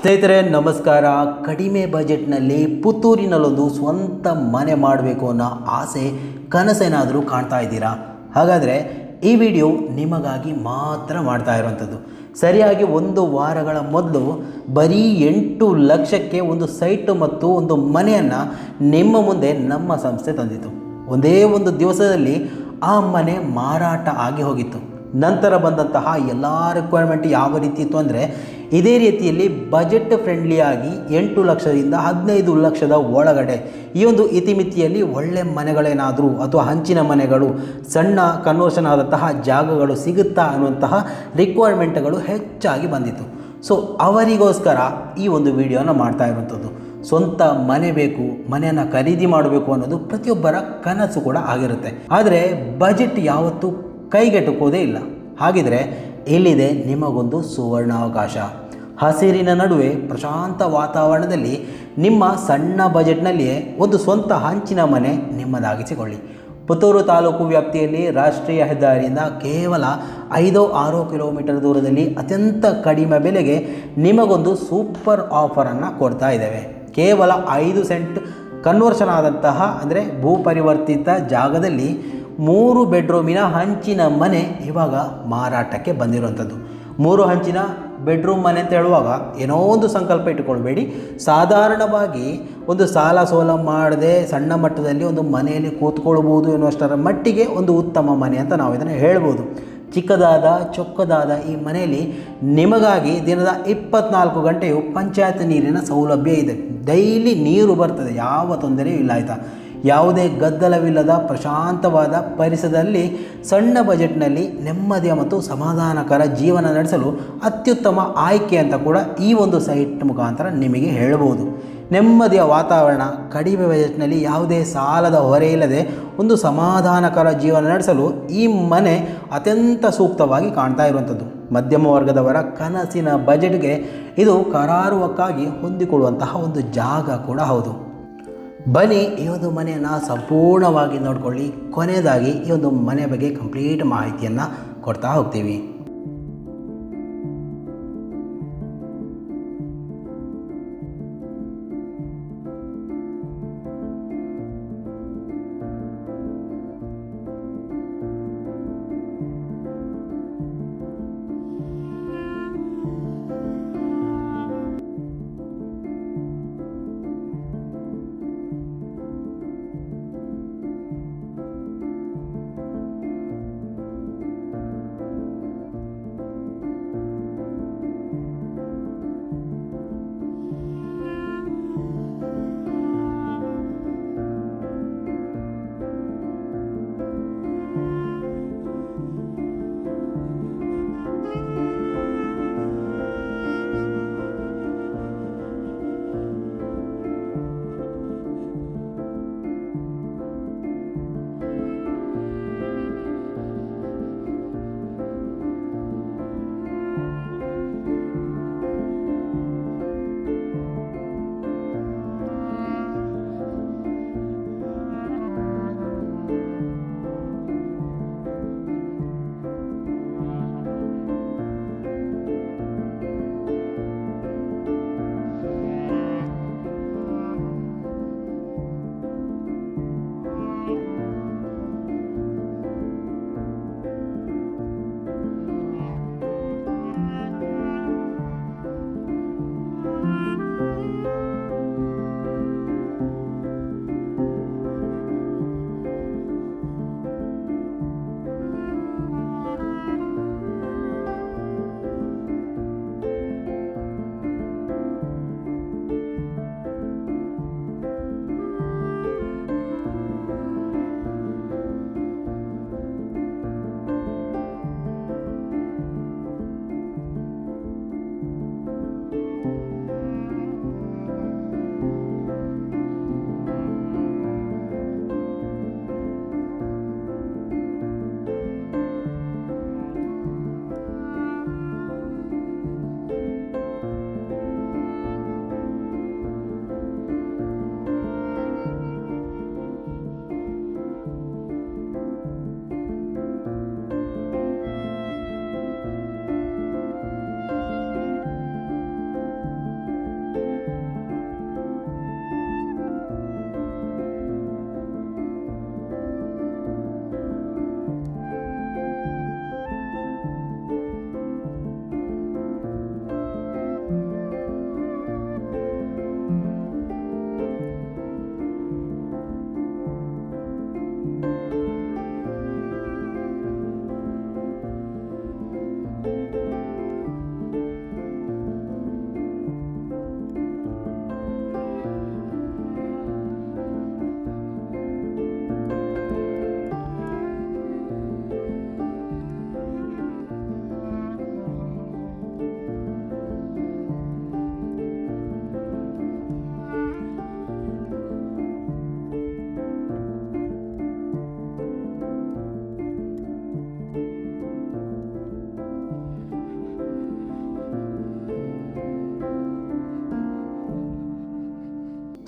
ಸ್ನೇಹಿತರೆ ನಮಸ್ಕಾರ. ಕಡಿಮೆ ಬಜೆಟ್ನಲ್ಲಿ ಪುತ್ತೂರಿನಲ್ಲೊಂದು ಸ್ವಂತ ಮನೆ ಮಾಡಬೇಕು ಅನ್ನೋ ಆಸೆ ಕನಸೇನಾದರೂ ಕಾಣ್ತಾ ಇದ್ದೀರಾ? ಹಾಗಾದರೆ ಈ ವಿಡಿಯೋ ನಿಮಗಾಗಿ ಮಾತ್ರ ಮಾಡ್ತಾ ಇರುವಂಥದ್ದು. ಸರಿಯಾಗಿ 1 ವಾರಗಳ ಮೊದಲು ಬರೀ 8 ಲಕ್ಷಕ್ಕೆ ಒಂದು ಸೈಟು ಮತ್ತು ಒಂದು ಮನೆಯನ್ನು ನಿಮ್ಮ ಮುಂದೆ ನಮ್ಮ ಸಂಸ್ಥೆ ತಂದಿತು. ಒಂದೇ ಒಂದು ದಿವಸದಲ್ಲಿ ಆ ಮನೆ ಮಾರಾಟ ಆಗಿ ಹೋಗಿತ್ತು. ನಂತರ ಬಂದಂತಹ ಎಲ್ಲ ರಿಕ್ವೈರ್ಮೆಂಟ್ ಯಾವ ರೀತಿ ಇತ್ತು ಅಂದರೆ, ಇದೇ ರೀತಿಯಲ್ಲಿ ಬಜೆಟ್ ಫ್ರೆಂಡ್ಲಿಯಾಗಿ 8 ಲಕ್ಷದಿಂದ 15 ಲಕ್ಷದ ಒಳಗಡೆ ಈ ಒಂದು ಇತಿಮಿತಿಯಲ್ಲಿ ಒಳ್ಳೆ ಮನೆಗಳೇನಾದರೂ ಅಥವಾ ಹಂಚಿನ ಮನೆಗಳು, ಸಣ್ಣ ಕನ್ವರ್ಷನ್ ಆದಂತಹ ಜಾಗಗಳು ಸಿಗುತ್ತಾ ಅನ್ನುವಂತಹ ರಿಕ್ವೈರ್ಮೆಂಟ್ಗಳು ಹೆಚ್ಚಾಗಿ ಬಂದಿತ್ತು. ಸೊ ಅವರಿಗೋಸ್ಕರ ಈ ಒಂದು ವಿಡಿಯೋನ ಮಾಡ್ತಾ ಇರುವಂಥದ್ದು. ಸ್ವಂತ ಮನೆ ಬೇಕು, ಮನೆಯನ್ನು ಖರೀದಿ ಮಾಡಬೇಕು ಅನ್ನೋದು ಪ್ರತಿಯೊಬ್ಬರ ಕನಸು ಕೂಡ ಆಗಿರುತ್ತೆ. ಆದರೆ ಬಜೆಟ್ ಯಾವತ್ತೂ ಕೈಗೆಟುಕೋದೇ ಇಲ್ಲ. ಹಾಗಿದ್ರೆ ಇಲ್ಲಿದೆ ನಿಮಗೊಂದು ಸುವರ್ಣಾವಕಾಶ. ಹಸಿರಿನ ನಡುವೆ ಪ್ರಶಾಂತ ವಾತಾವರಣದಲ್ಲಿ ನಿಮ್ಮ ಸಣ್ಣ ಬಜೆಟ್ನಲ್ಲಿಯೇ ಒಂದು ಸ್ವಂತ ಹಂಚಿನ ಮನೆ ನಿಮ್ಮದಾಗಿಸಿಕೊಳ್ಳಿ. ಪುತ್ತೂರು ತಾಲೂಕು ವ್ಯಾಪ್ತಿಯಲ್ಲಿ ರಾಷ್ಟ್ರೀಯ ಹೆದ್ದಾರಿಯಿಂದ ಕೇವಲ 5-6 ಕಿಲೋಮೀಟರ್ ದೂರದಲ್ಲಿ ಅತ್ಯಂತ ಕಡಿಮೆ ಬೆಲೆಗೆ ನಿಮಗೊಂದು ಸೂಪರ್ ಆಫರನ್ನು ಕೊಡ್ತಾ ಇದ್ದೇವೆ. ಕೇವಲ 5 ಸೆಂಟ್ ಕನ್ವರ್ಷನ್ ಆದಂತಹ ಅಂದರೆ ಭೂಪರಿವರ್ತಿತ ಜಾಗದಲ್ಲಿ 3 ಬೆಡ್ರೂಮಿನ ಹಂಚಿನ ಮನೆ ಇವಾಗ ಮಾರಾಟಕ್ಕೆ ಬಂದಿರುವಂಥದ್ದು. 3 ಹಂಚಿನ ಬೆಡ್ರೂಮ್ ಮನೆ ಅಂತ ಹೇಳುವಾಗ ಏನೋ ಒಂದು ಸಂಕಲ್ಪ ಇಟ್ಟುಕೊಳ್ಬೇಡಿ. ಸಾಧಾರಣವಾಗಿ ಒಂದು ಸಾಲ ಸೋಲ ಮಾಡದೆ ಸಣ್ಣ ಮಟ್ಟದಲ್ಲಿ ಒಂದು ಮನೆಯಲ್ಲಿ ಕೂತ್ಕೊಳ್ಬೋದು ಎನ್ನುವಷ್ಟರ ಮಟ್ಟಿಗೆ ಒಂದು ಉತ್ತಮ ಮನೆ ಅಂತ ನಾವು ಇದನ್ನು ಹೇಳ್ಬೋದು. ಚಿಕ್ಕದಾದ ಚೊಕ್ಕದಾದ ಈ ಮನೆಯಲ್ಲಿ ನಿಮಗಾಗಿ ದಿನದ 24 ಗಂಟೆಯು ಪಂಚಾಯತ್ ನೀರಿನ ಸೌಲಭ್ಯ ಇದೆ. ಡೈಲಿ ನೀರು ಬರ್ತದೆ, ಯಾವ ತೊಂದರೆಯೂ ಇಲ್ಲ. ಆಯಿತಾ? ಯಾವುದೇ ಗದ್ದಲವಿಲ್ಲದ ಪ್ರಶಾಂತವಾದ ಪರಿಸರದಲ್ಲಿ ಸಣ್ಣ ಬಜೆಟ್ನಲ್ಲಿ ನೆಮ್ಮದಿಯ ಮತ್ತು ಸಮಾಧಾನಕರ ಜೀವನ ನಡೆಸಲು ಅತ್ಯುತ್ತಮ ಆಯ್ಕೆ ಅಂತ ಕೂಡ ಈ ಒಂದು ಸೈಟ್ ಮುಖಾಂತರ ನಿಮಗೆ ಹೇಳ್ಬೋದು. ನೆಮ್ಮದಿಯ ವಾತಾವರಣ, ಕಡಿಮೆ ಬಜೆಟ್ನಲ್ಲಿ ಯಾವುದೇ ಸಾಲದ ಹೊರೆ ಇಲ್ಲದೆ ಒಂದು ಸಮಾಧಾನಕರ ಜೀವನ ನಡೆಸಲು ಈ ಮನೆ ಅತ್ಯಂತ ಸೂಕ್ತವಾಗಿ ಕಾಣ್ತಾ ಇರುವಂಥದ್ದು. ಮಧ್ಯಮ ವರ್ಗದವರ ಕನಸಿನ ಬಜೆಟ್ಗೆ ಇದು ಕರಾರುವಕ್ಕಾಗಿ ಹೊಂದಿಕೊಳ್ಳುವಂತಹ ಒಂದು ಜಾಗ ಕೂಡ ಹೌದು. ಬನ್ನಿ ಈ ಒಂದು ಮನೆಯನ್ನು ಸಂಪೂರ್ಣವಾಗಿ ನೋಡಿಕೊಳ್ಳಿ. ಕೊನೆಯದಾಗಿ ಈ ಒಂದು ಮನೆ ಬಗ್ಗೆ ಕಂಪ್ಲೀಟ್ ಮಾಹಿತಿಯನ್ನು ಕೊಡ್ತಾ ಹೋಗ್ತೀವಿ.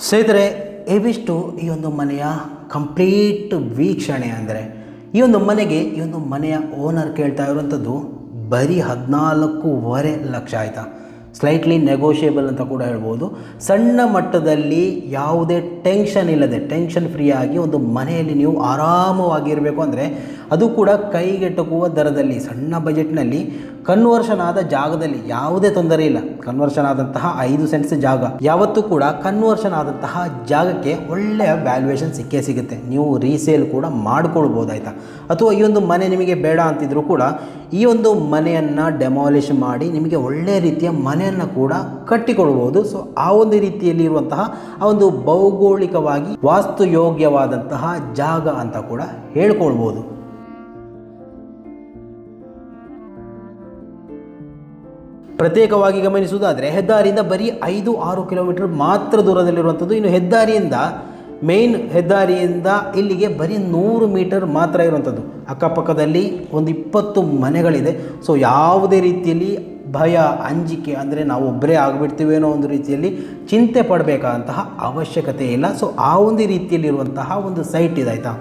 ಸ್ನೇಹಿತರೆ, ಇವಿಷ್ಟು ಈ ಒಂದು ಮನೆಯ ಕಂಪ್ಲೀಟ್ ವೀಕ್ಷಣೆ. ಅಂದರೆ ಈ ಒಂದು ಮನೆಯ ಓನರ್ ಕೇಳ್ತಾ ಇರುವಂಥದ್ದು ಬರೀ 14.5 ಲಕ್ಷ ಆಯಿತಾ. ಸ್ಲೈಟ್ಲಿ ನೆಗೋಷಿಯೇಬಲ್ ಅಂತ ಕೂಡ ಹೇಳ್ಬೋದು. ಸಣ್ಣ ಮಟ್ಟದಲ್ಲಿ ಯಾವುದೇ ಟೆನ್ಷನ್ ಫ್ರೀ ಆಗಿ ಒಂದು ಮನೆಯಲ್ಲಿ ನೀವು ಆರಾಮವಾಗಿರಬೇಕು ಅಂದರೆ ಅದು ಕೂಡ ಕೈಗೆಟಕುವ ದರದಲ್ಲಿ, ಸಣ್ಣ ಬಜೆಟ್ನಲ್ಲಿ ಕನ್ವರ್ಷನ್ ಆದ ಜಾಗದಲ್ಲಿ ಯಾವುದೇ ತೊಂದರೆ ಇಲ್ಲ. ಕನ್ವರ್ಷನ್ ಆದಂತಹ 5 ಸೆಂಟ್ಸ್ ಜಾಗ ಯಾವತ್ತೂ ಕೂಡ ಕನ್ವರ್ಷನ್ ಆದಂತಹ ಜಾಗಕ್ಕೆ ಒಳ್ಳೆಯ ವ್ಯಾಲ್ಯೂಯೇಷನ್ ಸಿಗುತ್ತೆ. ನೀವು ರೀಸೇಲ್ ಕೂಡ ಮಾಡ್ಕೊಳ್ಬೋದಾಯ್ತಾ. ಅಥವಾ ಈ ಒಂದು ಮನೆ ನಿಮಗೆ ಬೇಡ ಅಂತಿದ್ರು ಕೂಡ ಈ ಒಂದು ಮನೆಯನ್ನು ಡೆಮಾಲಿಷ್ ಮಾಡಿ ನಿಮಗೆ ಒಳ್ಳೆಯ ರೀತಿಯ ಮನೆಯನ್ನು ಕೂಡ ಕಟ್ಟಿಕೊಳ್ಬೋದು. ಸೊ ಆ ಒಂದು ರೀತಿಯಲ್ಲಿ ಇರುವಂತಹ ಆ ಒಂದು ಭೌಗೋಳಿಕವಾಗಿ ವಾಸ್ತುಯೋಗ್ಯವಾದಂತಹ ಜಾಗ ಅಂತ ಕೂಡ ಹೇಳ್ಕೊಳ್ಬೋದು. ಪ್ರತ್ಯೇಕವಾಗಿ ಗಮನಿಸುವುದಾದರೆ ಹೆದ್ದಾರಿಯಿಂದ ಬರೀ 5-6 ಕಿಲೋಮೀಟರ್ ಮಾತ್ರ ದೂರದಲ್ಲಿರುವಂಥದ್ದು. ಇನ್ನು ಮೇನ್ ಹೆದ್ದಾರಿಯಿಂದ ಇಲ್ಲಿಗೆ ಬರೀ 100 ಮೀಟರ್ ಮಾತ್ರ ಇರುವಂಥದ್ದು. ಅಕ್ಕಪಕ್ಕದಲ್ಲಿ ಒಂದು 20 ಮನೆಗಳಿದೆ. ಸೊ ಯಾವುದೇ ರೀತಿಯಲ್ಲಿ ಭಯ, ಅಂಜಿಕೆ, ಅಂದರೆ ನಾವು ಒಬ್ಬರೇ ಆಗಿಬಿಡ್ತೀವೇನೋ ಒಂದು ರೀತಿಯಲ್ಲಿ ಚಿಂತೆ ಪಡಬೇಕಾದಂತಹ ಅವಶ್ಯಕತೆ ಇಲ್ಲ. ಸೊ ಆ ಒಂದು ರೀತಿಯಲ್ಲಿರುವಂತಹ ಒಂದು ಸೈಟ್ ಇದಾಯ್ತಾ.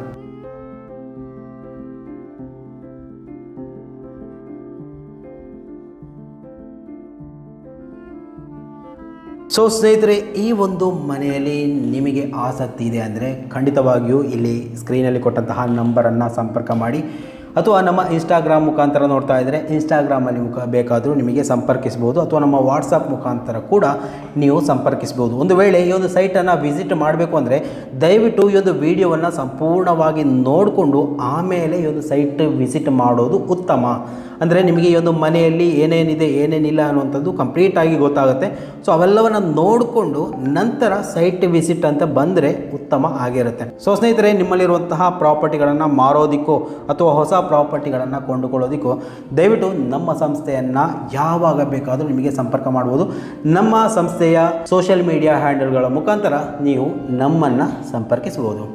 ಸೊ ಸ್ನೇಹಿತರೆ, ಈ ಒಂದು ಮನೆಯಲ್ಲಿ ನಿಮಗೆ ಆಸಕ್ತಿ ಇದೆ ಅಂದರೆ ಖಂಡಿತವಾಗಿಯೂ ಇಲ್ಲಿ ಸ್ಕ್ರೀನಲ್ಲಿ ಕೊಟ್ಟಂತಹ ನಂಬರನ್ನು ಸಂಪರ್ಕ ಮಾಡಿ, ಅಥವಾ ನಮ್ಮ ಇನ್ಸ್ಟಾಗ್ರಾಮ್ ಮುಖಾಂತರ ನೋಡ್ತಾ ಇದ್ದರೆ ಇನ್ಸ್ಟಾಗ್ರಾಮಲ್ಲಿ ಬೇಕಾದರೂ ನಿಮಗೆ ಸಂಪರ್ಕಿಸ್ಬೋದು, ಅಥವಾ ನಮ್ಮ ವಾಟ್ಸಪ್ ಮುಖಾಂತರ ಕೂಡ ನೀವು ಸಂಪರ್ಕಿಸ್ಬೋದು. ಒಂದು ವೇಳೆ ಈ ಒಂದು ಸೈಟನ್ನು ವಿಸಿಟ್ ಮಾಡಬೇಕು ಅಂದರೆ ದಯವಿಟ್ಟು ಈ ಒಂದು ವಿಡಿಯೋವನ್ನು ಸಂಪೂರ್ಣವಾಗಿ ನೋಡಿಕೊಂಡು ಆಮೇಲೆ ಈ ಒಂದು ಸೈಟ್ ವಿಸಿಟ್ ಮಾಡೋದು ಉತ್ತಮ. ಅಂದರೆ ನಿಮಗೆ ಈ ಒಂದು ಮನೆಯಲ್ಲಿ ಏನೇನಿದೆ ಏನೇನಿಲ್ಲ ಅನ್ನುವಂಥದ್ದು ಕಂಪ್ಲೀಟಾಗಿ ಗೊತ್ತಾಗುತ್ತೆ. ಸೊ ಅವೆಲ್ಲವನ್ನು ನೋಡಿಕೊಂಡು ನಂತರ ಸೈಟ್ ವಿಸಿಟ್ ಅಂತ ಬಂದರೆ ಉತ್ತಮ ಆಗಿರುತ್ತೆ. ಸೊ ಸ್ನೇಹಿತರೆ, ನಿಮ್ಮಲ್ಲಿರುವಂತಹ ಪ್ರಾಪರ್ಟಿಗಳನ್ನು ಮಾರೋದಕ್ಕೋ ಅಥವಾ ಹೊಸ ಪ್ರಾಪರ್ಟಿಗಳನ್ನು ಕೊಂಡುಕೊಳ್ಳೋದಕ್ಕೋ ದಯವಿಟ್ಟು ನಮ್ಮ ಸಂಸ್ಥೆಯನ್ನು ಯಾವಾಗ ಬೇಕಾದರೂ ನಿಮಗೆ ಸಂಪರ್ಕ ಮಾಡ್ಬೋದು. ನಮ್ಮ ಸಂಸ್ಥೆಯ ಸೋಷಿಯಲ್ ಮೀಡಿಯಾ ಹ್ಯಾಂಡಲ್ಗಳ ಮುಖಾಂತರ ನೀವು ನಮ್ಮನ್ನು ಸಂಪರ್ಕಿಸ್ಬೋದು.